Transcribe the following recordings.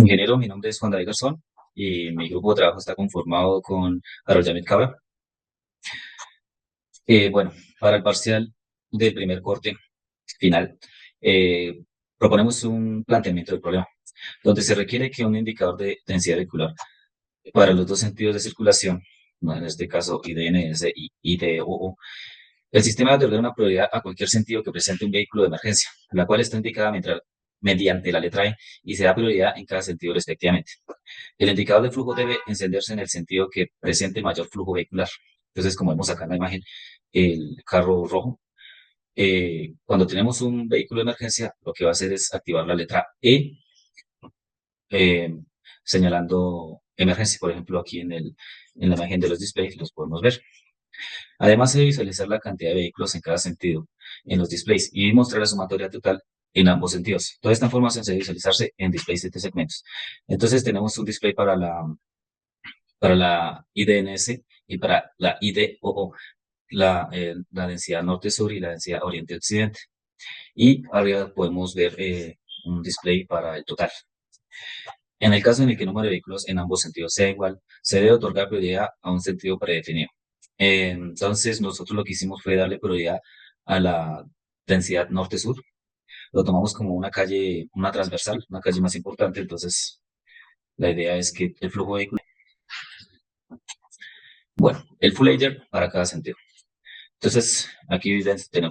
Ingeniero, mi nombre es Juan David Garzón y mi grupo de trabajo está conformado con Carol Yamit Cabra. Bueno, para el parcial del primer corte final, eh, proponemos un planteamiento del problema, donde se requiere que un indicador de densidad vehicular para los dos sentidos de circulación, ¿no? En este caso IDNS y IDOO, el sistema otorga una prioridad a cualquier sentido que presente un vehículo de emergencia, la cual está indicada mediante la letra E y se da prioridad en cada sentido respectivamente. El indicador de flujo debe encenderse en el sentido que presente mayor flujo vehicular. Entonces, como vemos acá en la imagen, el carro rojo, cuando tenemos un vehículo de emergencia, lo que va a hacer es activar la letra E, eh, señalando emergencia. Por ejemplo, aquí en la imagen de los displays los podemos ver. Además, se debe visualizar la cantidad de vehículos en cada sentido en los displays y mostrar la sumatoria total en ambos sentidos. Toda esta información se debe visualizarse en displays de segmentos. Entonces, tenemos un display para la IDNS y para la IDOO, la densidad norte-sur y la densidad oriente-occidente. Y arriba podemos ver un display para el total. En el caso en el que el número de vehículos en ambos sentidos sea igual, se debe otorgar prioridad a un sentido predefinido. Entonces, nosotros lo que hicimos fue darle prioridad a la densidad norte-sur. Lo tomamos como una calle, una transversal, una calle más importante. Entonces, la idea es que el flujo vehicular, bueno, el full adder para cada sentido. Entonces, aquí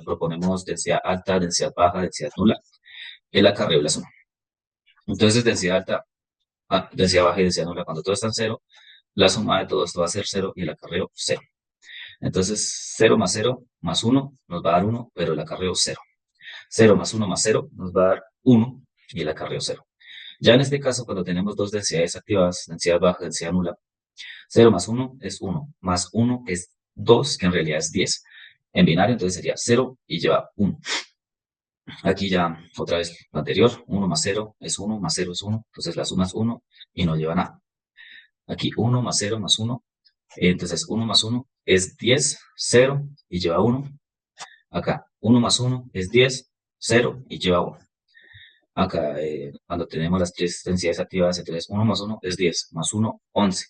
proponemos densidad alta, densidad baja, densidad nula, el acarreo y la suma. Entonces, densidad alta, densidad baja y densidad nula, cuando todo está en cero, la suma de todo esto va a ser cero y el acarreo cero. Entonces, cero más uno nos va a dar uno, pero el acarreo cero. Cero más uno más cero nos va a dar uno y el acarreo cero. Ya en este caso, cuando tenemos dos densidades activadas, densidad baja, densidad nula, 0 más 1 es 1, más 1 es 2, que en realidad es 10. En binario, entonces sería 0 y lleva 1. Aquí ya otra vez lo anterior, 1 más 0 es 1, más 0 es 1, entonces la suma es 1 y no lleva nada. Aquí 1 más 0 más 1, entonces 1 más 1 es 10, 0 y lleva 1. Acá 1 más 1 es 10, 0 y lleva 1. Acá cuando tenemos las tres densidades activadas, entonces 1 más 1 es 10, más 1, 11.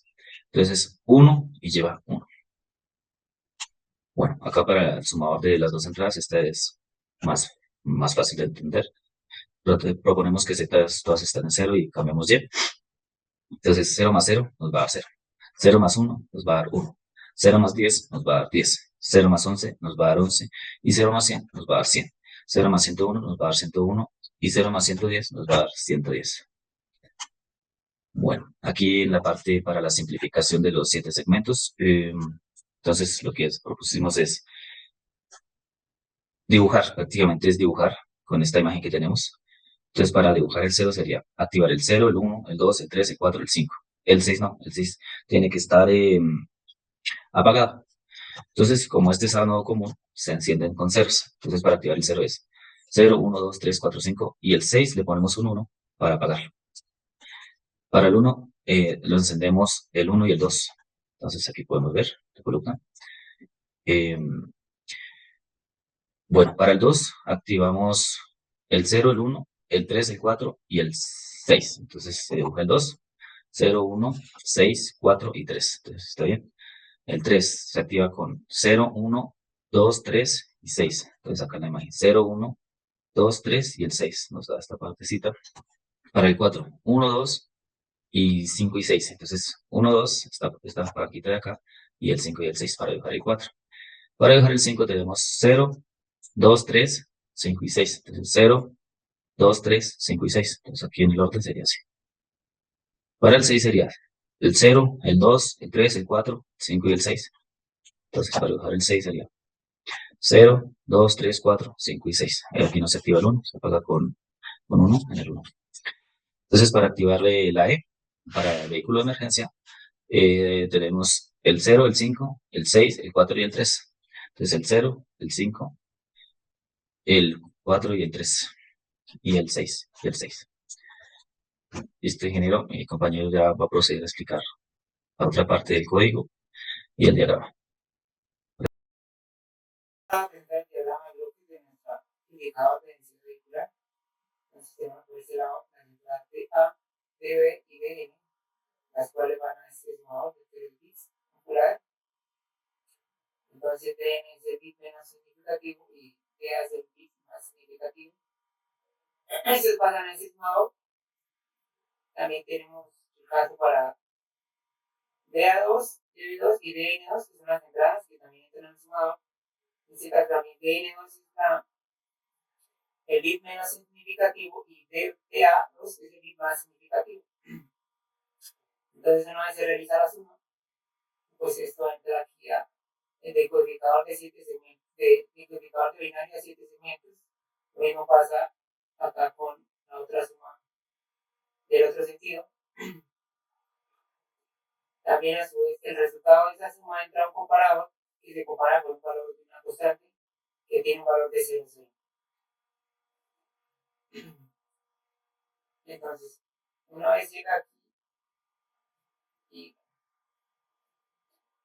Entonces 1 y lleva 1. Bueno, acá para el sumador de las dos entradas, esta es más fácil de entender. Proponemos que Z todas están en 0 y cambiamos Y. Entonces 0 más 0 nos va a dar 0. 0 más 1 nos va a dar 1. 0 más 10 nos va a dar 10. 0 más 11 nos va a dar 11. Y 0 más 100 nos va a dar 100. 0 más 101 nos va a dar 101. Y 0 más 110 nos va a dar 110. Bueno, aquí en la parte para la simplificación de los 7 segmentos, entonces lo que propusimos es dibujar, prácticamente es dibujar con esta imagen que tenemos. Entonces, para dibujar el 0 sería activar el 0, el 1, el 2, el 3, el 4, el 5. El 6 no, el 6 tiene que estar apagado. Entonces, como este es a nodo común, se encienden con ceros. Entonces, para activar el 0 es 0, 1, 2, 3, 4, 5. Y el 6 le ponemos un 1 para apagarlo. Para el 1, lo encendemos el 1 y el 2. Entonces, aquí podemos ver la columna. Bueno, para el 2 activamos el 0, el 1, el 3, el 4 y el 6. Entonces se dibuja el 2, 0, 1, 6, 4 y 3. Entonces está bien. El 3 se activa con 0, 1, 2, 3 y 6. Entonces acá en la imagen 0, 1, 2, 3 y el 6. Nos da esta partecita. Para el 4, 1, 2 y 5 y 6. Entonces 1, 2 está para quitar de acá y el 5 y el 6 para dibujar el 4. Para dibujar el 5 tenemos 0, 2, 3, 5 y 6. Entonces 0, 2, 3, 5 y 6. Entonces aquí en el orden sería así. Para el 6 sería el 0, el 2, el 3, el 4, el 5 y el 6. Entonces para dibujar el 6 sería 0, 2, 3, 4, 5 y 6. Aquí no se activa el 1, se apaga con 1 en el 1. Entonces para activarle la E, para el vehículo de emergencia, tenemos el 0, el 5, el 6, el 4 y el 3. Entonces el 0, el 5, el 4 y el 3. Y el 6, y el 6. Listo, ingeniero, mi compañero ya va a proceder a explicar la otra parte del código y el diagrama. Frente al diagrama de bloques de nuestra indicador de densidad vehicular, el sistema por este lado, la letra A DB y DN, las cuales van a este sumador de 3 bits popular. Entonces DN es el bit menos significativo y DA es el bit más significativo. Estos pasan a ese sumador. También tenemos el caso para DA2, DB2 y DN2, que son las entradas que también entran en el sumador. En este caso también DN2 está el bit menos significativo y DA2 es el bit más significativo. Entonces una vez se realiza la suma, pues esto entra aquí a el decodificador de 7 segmentos, de decodificador de binario a 7 segmentos. Lo mismo pasa acá con la otra suma del otro sentido. También a su vez el resultado de esa suma entra a un comparador que se compara con un valor de una constante que tiene un valor de 0,0. Entonces, una vez llega aquí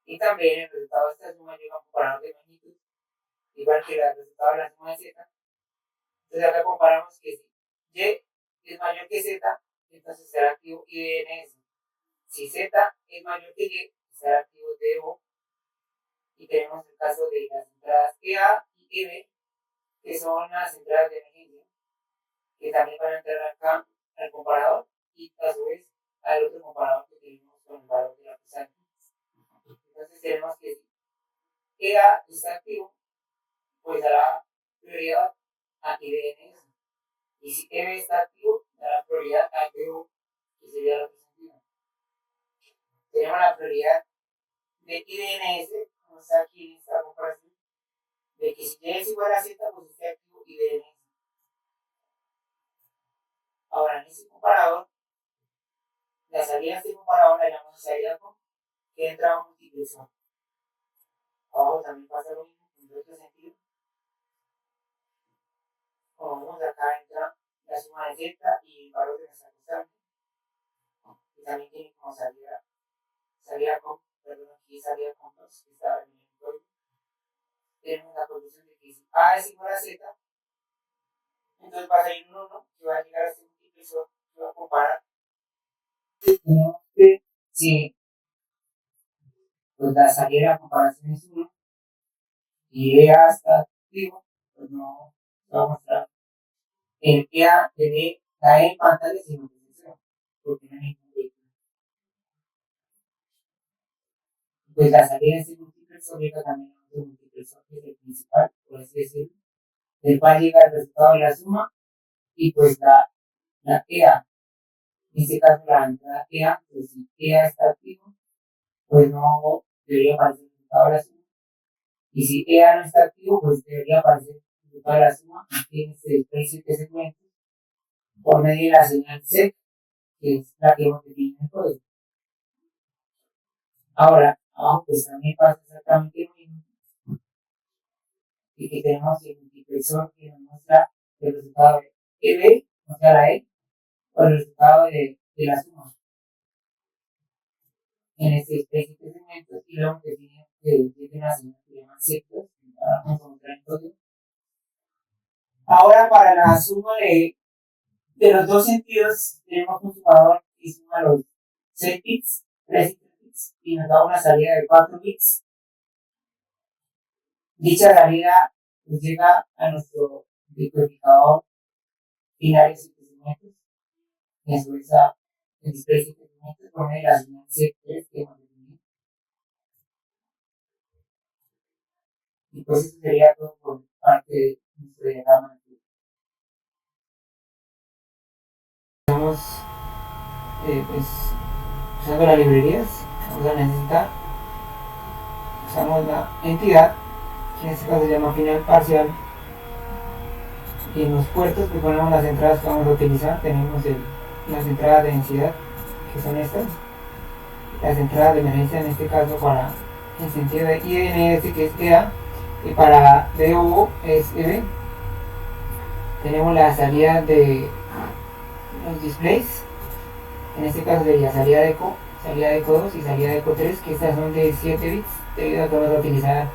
y también el resultado de esta suma llega a un comparador de magnitud, igual que el resultado de la suma de z. Entonces acá comparamos que si y es mayor que z, entonces será activo IDNS. Si z es mayor que y, será activo DO. Y tenemos el caso de las entradas EA y EB, que son las entradas de emergencia, que también van a entrar acá al comparador y a su vez al otro comparador que tenemos con el valor de la constante. Entonces tenemos que si EA está activo, pues dará prioridad a IDNS. Y si EB está activo, dará prioridad a DO, que sería la otro sentido. Tenemos la prioridad de IDNS, como está aquí en esta comparación, de que si Y es igual a Z, pues esté activo IDNS. Ahora, en este comparador, la salida de este comparador la llamamos salida con, que entra a un multiplexor. Abajo también pasa lo mismo, en otro sentido. Como vemos, acá entra la suma de Z y el valor de nuestra constante. Y también tiene como salida con, perdón, aquí salida con 2, que está en el código. Tenemos la condición de que si A es igual a Z, entonces va a salir un 1 que va a llegar a este multiplexor que va a comparar. Tenemos que si pues la salida de la comparación es 1 y EA está activo, pues no va a mostrar el EA de la E en pantalla sin multiplexor, porque no hay ningún vehículo. Pues la salida de ese multiplexor llega también a otro multiplexor que es el principal, por así decirlo. Del cual llega el resultado de la suma y pues la EA, en este caso la entrada EA, pues si EA está activo, pues no debería aparecer el resultado de la suma. Y si EA no está activo, pues debería aparecer el resultado de la suma aquí en este display 7 segmentos por medio de la señal set, que es la que hemos definido en el código. Ahora, abajo pues también pasa exactamente lo mismo. Y que tenemos el multiplexor que nos muestra el resultado de EB, o sea la E, o el resultado de la suma. En este display 7 segmentos y luego que tiene una señal que se llaman sectores, ahora vamos a mostrar en código. Ahora para la suma de los dos sentidos tenemos un sumador que suma los 6 bits, 3 bits y nos da una salida de 4 bits. Dicha salida pues llega a nuestro decodificador final de 7 segmentos, y a su vez a el display 7 segmentos por medio de la señal C3 que hemos definido. Y pues eso sería todo por parte de nuestro diagrama. Estamos pues usando las librerías, vamos a necesitar, usamos la entidad, que en este caso se llama final parcial, y en los puertos que ponemos las entradas que vamos a utilizar. Tenemos las entradas de densidad, que son estas, las entradas de emergencia en este caso para el sentido de IDNS, que es EA, y para DO es EB. Tenemos la salida de los displays, en este caso sería salida de eco 2 y salida de eco 3, que estas son de 7 bits, debido a que vamos a utilizar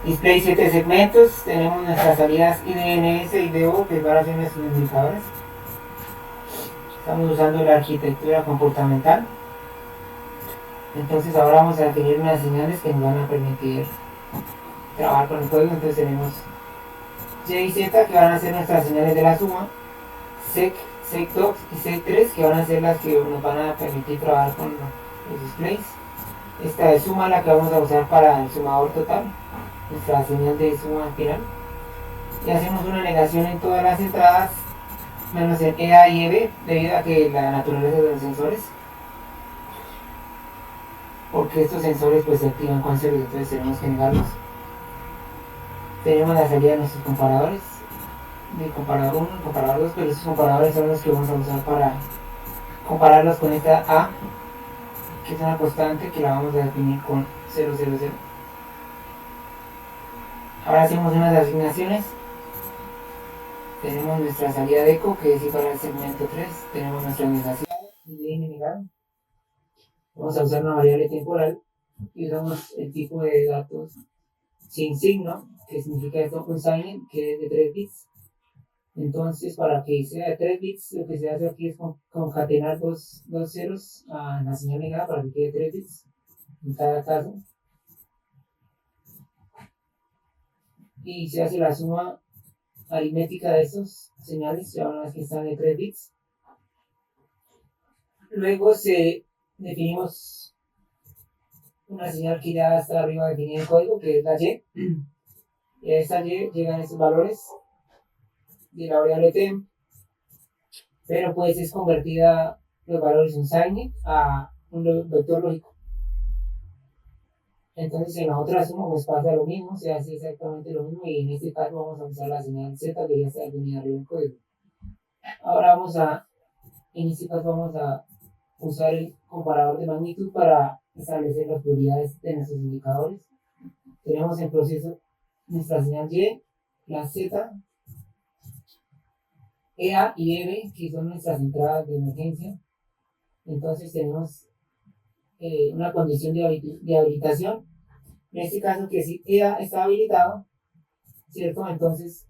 display 7 segmentos. Tenemos nuestras salidas IDNS y DO, que van a ser nuestros indicadores. Estamos usando la arquitectura comportamental. Entonces ahora vamos a definir unas señales que nos van a permitir trabajar con el código. Entonces tenemos Y y Z que van a ser nuestras señales de la suma, sec, sec2 y sec3 que van a ser las que nos van a permitir trabajar con los displays. Esta de suma la que vamos a usar para el sumador total, nuestra señal de suma final. Y hacemos una negación en todas las entradas, menos en EA y EB, debido a que la naturaleza de los sensores, porque estos sensores pues se activan con ceros, entonces tenemos que negarlos. Tenemos la salida de nuestros comparadores, del comparador 1 y comparador 2, pero estos comparadores son los que vamos a usar para compararlos con esta A, que es una constante que la vamos a definir con 0, 0, 0. Ahora hacemos unas asignaciones. Tenemos nuestra salida de eco, que es igual al segmento 3. Tenemos nuestra negación y negado. Vamos a usar una variable temporal y usamos el tipo de datos sin signo, que significa esto unsigned, que es de 3 bits. Entonces, para que sea de 3 bits, lo que se hace aquí es concatenar dos ceros a la señal negada para que quede 3 bits en cada caso. Y se hace la suma aritmética de estos señales, ya una vez que están de 3 bits. Luego definimos una señal que ya está arriba definida en el código, que es la Y. Y a esta Y llegan estos valores de la variable temp, pero pues es convertida los valores unsigned a un vector lógico. Entonces en la otra suma pues pasa lo mismo, se hace exactamente lo mismo y en este caso vamos a usar la señal Z que ya está definida arriba en el código. Ahora en este caso vamos a usar el comparador de magnitud para establecer las prioridades de nuestros indicadores. Tenemos en proceso nuestra señal Y, la Z, EA y EB, que son nuestras entradas de emergencia. Entonces tenemos una condición de habilitación. En este caso que si EA está habilitado, ¿cierto? Entonces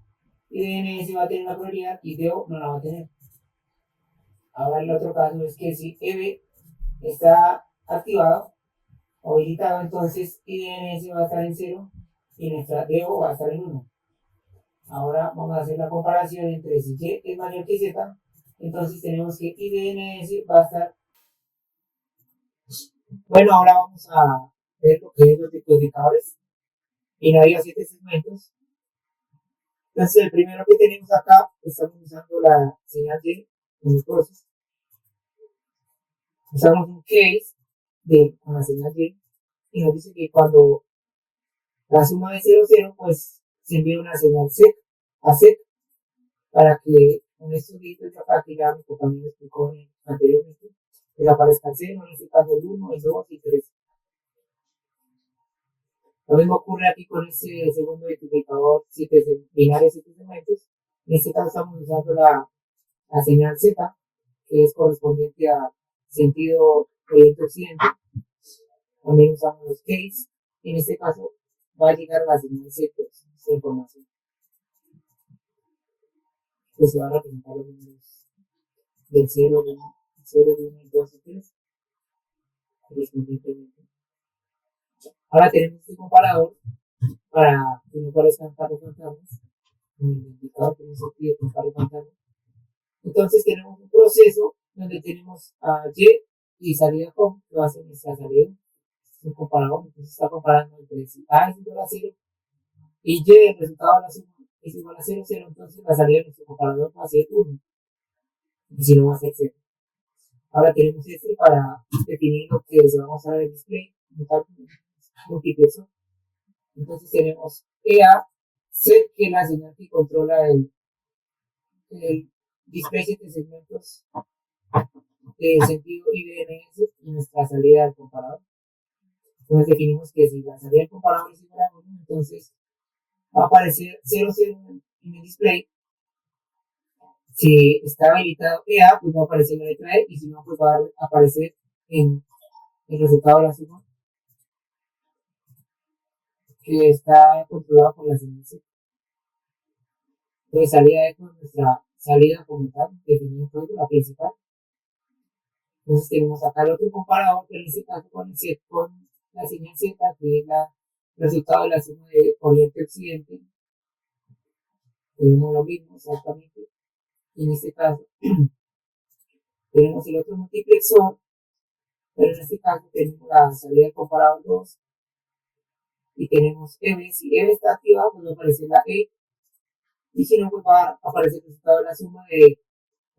IDNS va a tener una prioridad y DO no la va a tener. Ahora el otro caso es que si EB está activado o habilitado, entonces IDNS va a estar en 0 y nuestra DO va a estar en 1. Ahora vamos a hacer la comparación entre si Y es mayor que Z, entonces tenemos que IDNS va a estar. Bueno, ahora vamos a ver lo que es los decodificadores. Y no había 7 segmentos. Entonces el primero que tenemos acá, estamos usando la señal Y en el proceso. Usamos un case con la señal y nos dice que cuando la suma es 0, 0, pues se envía una señal sec a sec para que con estos dígitos acá que ya mi compañero explicó anteriormente, que aparezca el 0, en este caso el 1, el 2 y el 3. Lo mismo ocurre aquí con este segundo identificador binario 7 segmentos. En este caso estamos usando la señal Z, que es correspondiente a sentido oriente-occidente. También usamos los case. En este caso va a llegar a la señal Z, esta información, que se va a representar los números del 0, 1, 0, 1, 2 y 3, correspondientemente. Ahora tenemos este comparador para que no parezcan carros fantasmas. En el indicador que nos pide compare fantasmas. Entonces tenemos un proceso donde tenemos a Y salida home, que va a ser nuestra salida. Es un comparador, entonces está comparando entre si A es igual a 0 y Y, el resultado de la suma es igual a 0, 0, entonces la salida de nuestro comparador va a ser 1, y si no va a ser 0. Ahora tenemos este para definir lo que se va a mostrar en el display, multiplexo. Entonces tenemos EA, set, que es la señal que controla el display 7 segmentos de sentido IDNS y nuestra salida del comparador. Entonces definimos que si la salida del comparador es igual a 1, entonces va a aparecer 0, 0 en el display. Si está habilitado EA, pues va a aparecer la letra E, y si no, pues va a aparecer en el resultado de la suma, que está controlado por la señal C. Entonces salida E con nuestra salida como tal, definida en código, la principal, Entonces tenemos acá el otro comparador, pero en este caso con la señal Z, que es el resultado de la suma de oriente-occidente. Tenemos lo mismo exactamente. En este caso tenemos el otro multiplexor, pero en este caso tenemos la salida del comparador 2 y tenemos EV. Si EV está activado, pues va a aparecer la E, y si no, pues va a aparecer el resultado de la suma de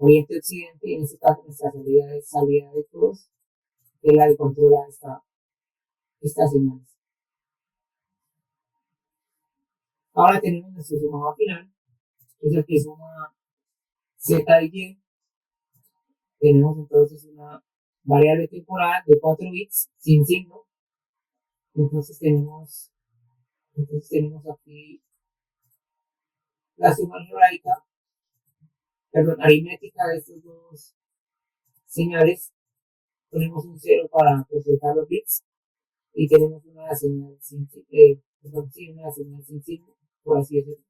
oriente-occidente. En este caso nuestra salida de todos, que es la que controla estas señales. Ahora tenemos nuestro sumador final, que es el que suma Z y Y. Tenemos entonces una variable temporal de 4 bits sin signo. Entonces tenemos aquí la suma algebraica, aritmética de estos dos señales. Ponemos un 0 para procejar los bits y tenemos una señal sin signo, por así decirlo.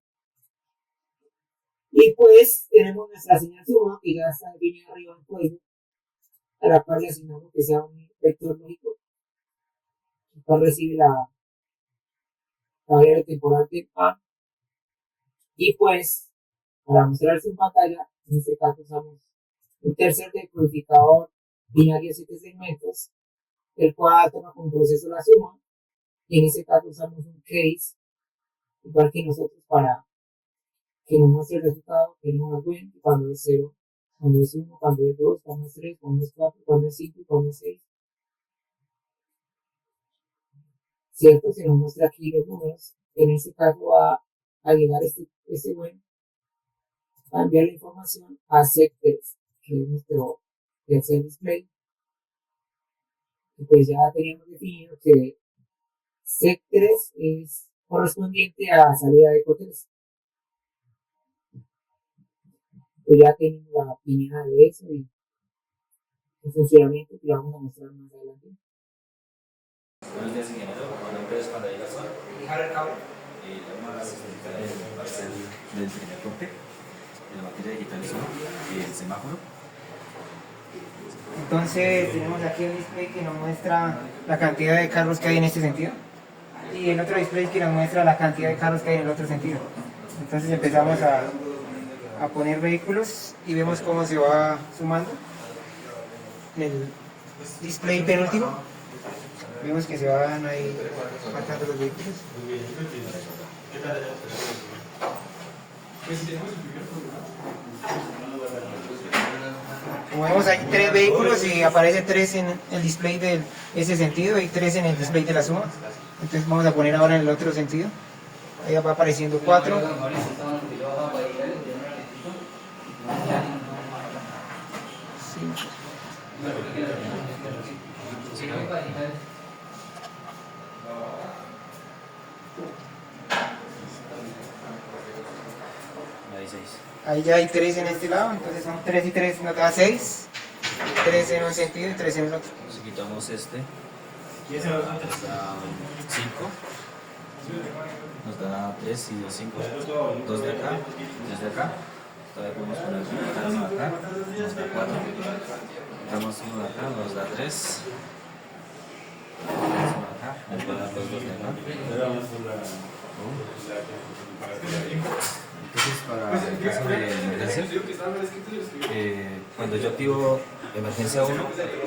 Y pues tenemos nuestra señal suma, que ya está definida arriba en código, a la cual le asignamos que sea un vector lógico, el cual recibe la variable temporal de A. Y pues, para mostrarse en pantalla, en este caso usamos un tercer decodificador binario de 7 segmentos, el cual toma como proceso la suma, y en este caso usamos un case, igual que nosotros, para que nos muestre el resultado. Tenemos una win cuando es 0, cuando es 1, cuando es 2, cuando es 3, cuando es 4, cuando es 5 y cuando es 6. ¿Cierto? Se nos muestra aquí los números. En este caso va a llegar este win a enviar la información a SEC3, que es nuestro tercer display. Y pues ya teníamos definido que SEC3 es correspondiente a salida de ECO3. Pues ya tenemos la opinión de eso y el funcionamiento que lo vamos a mostrar más adelante. Buenos días, ingeniero. Mi nombre es Juan David Garzón. Y Harold Cabo. Vamos a explicar el parcial del primer corte de la materia digital y el semáforo. Entonces tenemos aquí un display que nos muestra la cantidad de carros que hay en este sentido y el otro display que nos muestra la cantidad de carros que hay en el otro sentido. Entonces empezamos a poner vehículos y vemos cómo se va sumando. En el display penúltimo vemos que se van ahí marcando los vehículos. Como vemos, hay 3 vehículos y aparece 3 en el display de ese sentido y 3 en el display de la suma. Entonces vamos a poner ahora en el otro sentido. Ahí va apareciendo 4. Ahí ya hay 3 en este lado, entonces son 3 y 3 nos da 6. 3 en un sentido y 3 en el otro. Si quitamos este, nos da 5. Nos da 3 y 2, 5. 2 de acá, 3 de acá. Todavía podemos poner uno acá, nos da 4. Quitamos uno de acá, nos da 3. Uno de acá, nos va a dar 2 de acá. Entonces, para el caso de emergencia, cuando yo activo emergencia 1,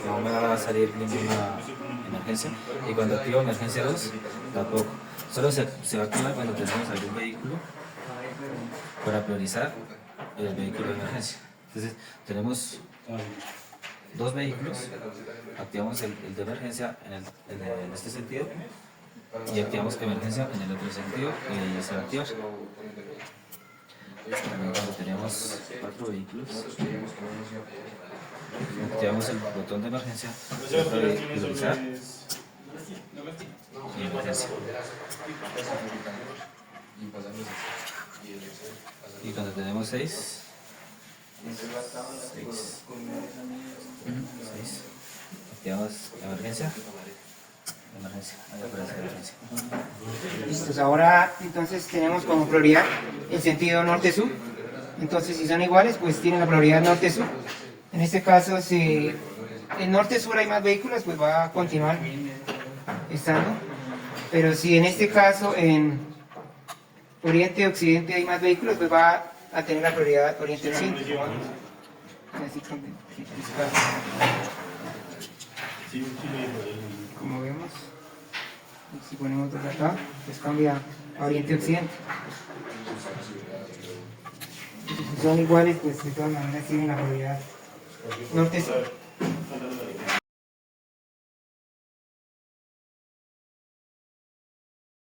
no me va a salir ninguna emergencia, y cuando activo emergencia 2, tampoco. Solo se va a activar cuando tenemos algún vehículo para priorizar el vehículo de emergencia. Entonces, tenemos 2 vehículos, activamos el de emergencia en este sentido y activamos emergencia en el otro sentido y ahí se va a activar. También cuando tenemos 4 vehículos, activamos el botón de emergencia para priorizar y emergencia. Y cuando tenemos 6, activamos emergencia. Ahí aparece emergencia. Listos, ahora entonces tenemos como prioridad el sentido norte-sur. Entonces si son iguales, pues tienen la prioridad norte-sur. En este caso se en norte-sur hay más vehículos, pues va a continuar estando. Pero si en este caso en oriente-occidente hay más vehículos, pues va a tener la prioridad oriente-occidente. Así como vemos, si ponemos dos acá, pues cambia a oriente-occidente. Si son iguales, pues de todas maneras tienen la prioridad norte-sur.